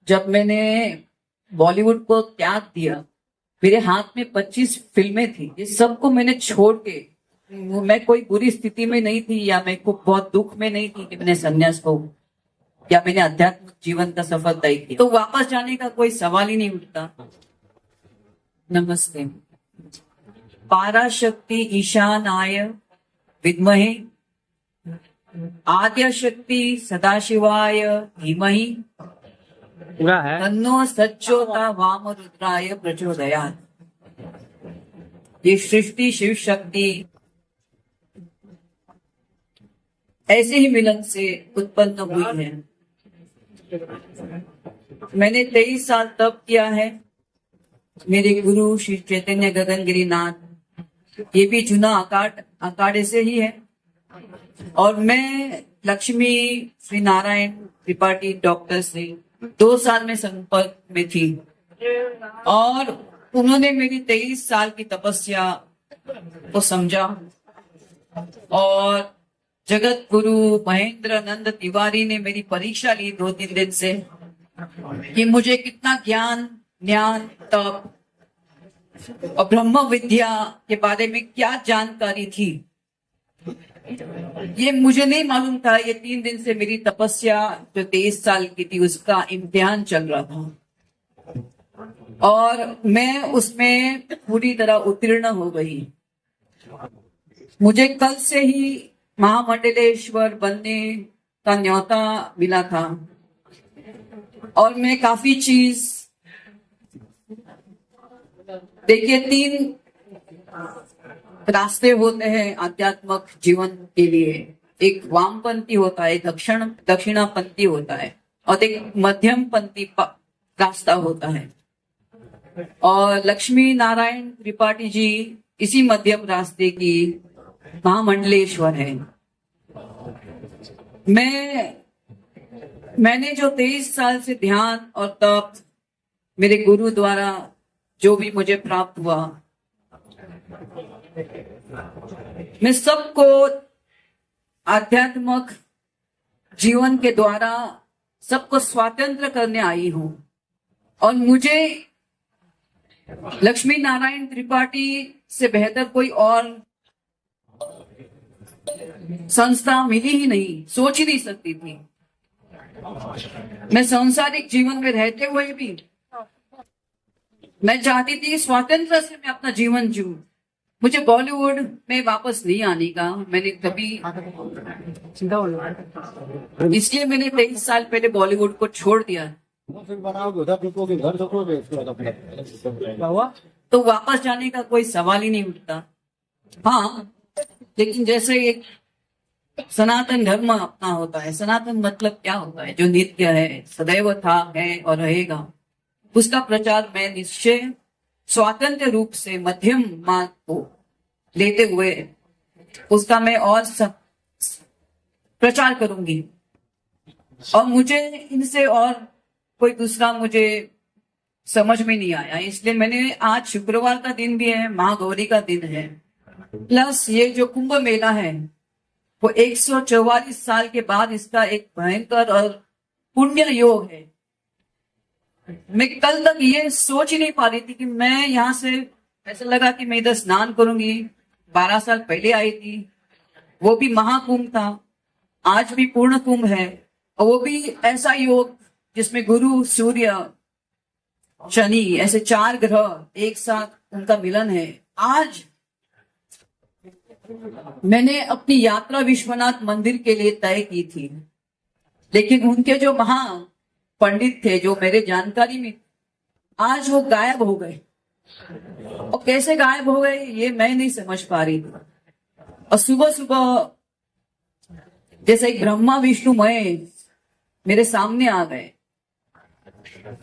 जब मैंने बॉलीवुड को त्याग दिया, मेरे हाथ में 25 फिल्में थी। ये सबको मैंने छोड़ के, मैं कोई बुरी स्थिति में नहीं थी या मैं को बहुत दुख में नहीं थी कि मैंने संन्यास को या मैंने आध्यात्मिक जीवन का सफल तय किया, तो वापस जाने का कोई सवाल ही नहीं उठता। नमस्ते। पाराशक्ति ईशानाय विद्महे आद्य शक्ति सदाशिवाय धीमहि पूरा है। तन्नो सच्चोता वाम रुद्राय प्रचोदयात्। ये सृष्टि शिव शक्ति ऐसे ही मिलन से उत्पन्न हुई है। मैंने 23 साल तप किया है। मेरे गुरु श्री चैतन्य गगनगिरी नाथ, ये भी चुना अखाड़े से ही है। और मैं लक्ष्मी श्री नारायण त्रिपाठी डॉक्टर से 2 साल में संपर्क में थी और उन्होंने मेरी 23 साल की तपस्या को समझा। और जगत गुरु महेंद्र नंद तिवारी ने मेरी परीक्षा ली 2-3 दिन से कि मुझे कितना ज्ञान तप और ब्रह्म विद्या के बारे में क्या जानकारी थी, ये मुझे नहीं मालूम था। ये 3 दिन से मेरी तपस्या जो 23 साल की थी उसका इम्तिहान चल रहा था और मैं उसमें पूरी तरह उत्तीर्ण हो गई। मुझे कल से ही महामंडलेश्वर बनने का न्योता मिला था और मैं काफी चीज, देखिए 3 रास्ते होते हैं आध्यात्मिक जीवन के लिए। एक वामपंथी होता है, दक्षिणापंथी होता है और एक मध्यमपंथी रास्ता होता है। और लक्ष्मी नारायण त्रिपाठी जी इसी मध्यम रास्ते की महामंडलेश्वर है। मैंने जो 23 साल से ध्यान और तप मेरे गुरु द्वारा जो भी मुझे प्राप्त हुआ, मैं सबको आध्यात्मिक जीवन के द्वारा सबको स्वतंत्र करने आई हूं। और मुझे लक्ष्मी नारायण त्रिपाठी से बेहतर कोई और संस्था मिली ही नहीं, सोच ही नहीं सकती थी। मैं सांसारिक जीवन में रहते हुए भी मैं चाहती थी कि स्वतंत्र से मैं अपना जीवन जीऊं। मुझे बॉलीवुड में वापस नहीं आने का, मैंने कभी, इसलिए मैंने 23 साल पहले बॉलीवुड को छोड़ दिया। तो वापस जाने का कोई सवाल ही नहीं उठता। हाँ, लेकिन जैसे एक सनातन धर्म अपना होता है, सनातन मतलब क्या होता है? जो नित्य है, सदैव था, है और रहेगा, उसका प्रचार मैं निश्चय स्वतंत्र रूप से मध्यम मार्ग को लेते हुए उसका मैं और प्रचार करूंगी। और मुझे इनसे और कोई दूसरा मुझे समझ में नहीं आया, इसलिए मैंने, आज शुक्रवार का दिन भी है, महागौरी का दिन है, प्लस ये जो कुंभ मेला है वो 144 साल के बाद इसका एक भयंकर और पुण्य योग है। मैं कल तक ये सोच ही नहीं पा रही थी कि मैं यहाँ से, ऐसा लगा कि मैं इधर स्नान करूंगी। 12 साल पहले आई थी, वो भी महाकुंभ था, आज भी पूर्ण कुंभ है और वो भी ऐसा योग जिसमें गुरु सूर्य शनि ऐसे 4 ग्रह एक साथ उनका मिलन है। आज मैंने अपनी यात्रा विश्वनाथ मंदिर के लिए तय की थी, लेकिन उनके जो महा पंडित थे जो मेरे जानकारी में, आज वो गायब हो गए। और कैसे गायब हो गए ये मैं नहीं समझ पा रही थी। और सुबह सुबह जैसे एक ब्रह्मा विष्णु महेश मेरे सामने आ गए।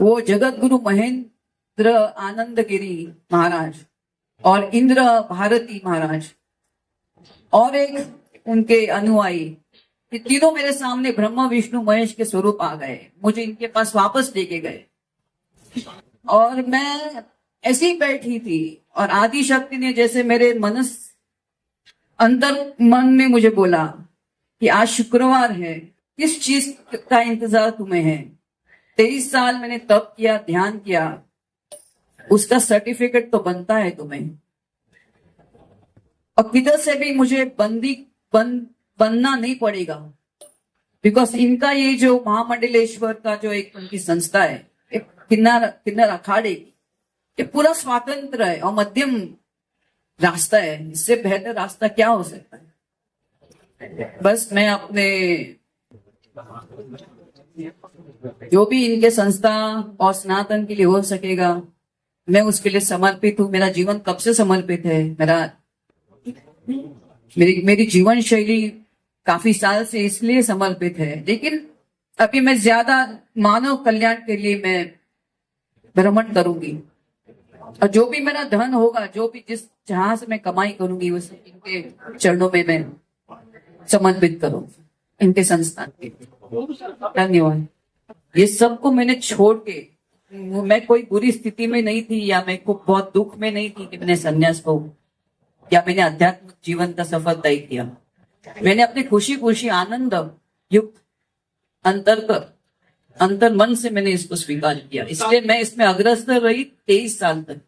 वो जगत गुरु महेंद्र आनंद गिरी महाराज और इंद्र भारती महाराज और एक उनके अनुयायी, ये तीनों मेरे सामने ब्रह्मा विष्णु महेश के स्वरूप आ गए। मुझे इनके पास वापस लेके गए और मैं ऐसी ही बैठी थी और आदि शक्ति ने जैसे मेरे अंतर मन में मुझे बोला कि आज शुक्रवार है, किस चीज का इंतजार तुम्हें है? 23 साल मैंने तप किया, ध्यान किया, उसका सर्टिफिकेट तो बनता है तुम्हें। और किधर से भी मुझे बनना नहीं पड़ेगा, बिकॉज इनका ये जो महामंडलेश्वर का जो एक उनकी संस्था है, एक किन्नर अखाड़े, ये पूरा स्वातंत्र है और मध्यम रास्ता है। इससे बेहतर रास्ता क्या हो सकता है। बस मैं अपने जो भी इनके संस्था और सनातन के लिए हो सकेगा, मैं उसके लिए समर्पित हूँ। मेरा जीवन कब से समर्पित है। मेरी जीवन शैली काफी साल से इसलिए समर्पित है, लेकिन अभी मैं ज्यादा मानव कल्याण के लिए मैं भ्रमण करूंगी। और जो भी मेरा धन होगा, जो भी जिस जहां से मैं कमाई करूंगी, उस इनके चरणों में मैं समर्पित करूंगी, इनके संस्थान के। धन्यवाद। ये सबको मैंने छोड़ के, मैं कोई बुरी स्थिति में नहीं थी या मैं को बहुत दुख में नहीं थी कि मैंने संन्यास को या मैंने आध्यात्मिक जीवन का सफर तय किया। मैंने अपनी खुशी खुशी आनंद युक्त अंतर मन से मैंने इसको स्वीकार किया। इसलिए मैं इसमें अग्रसर रही 23 साल तक।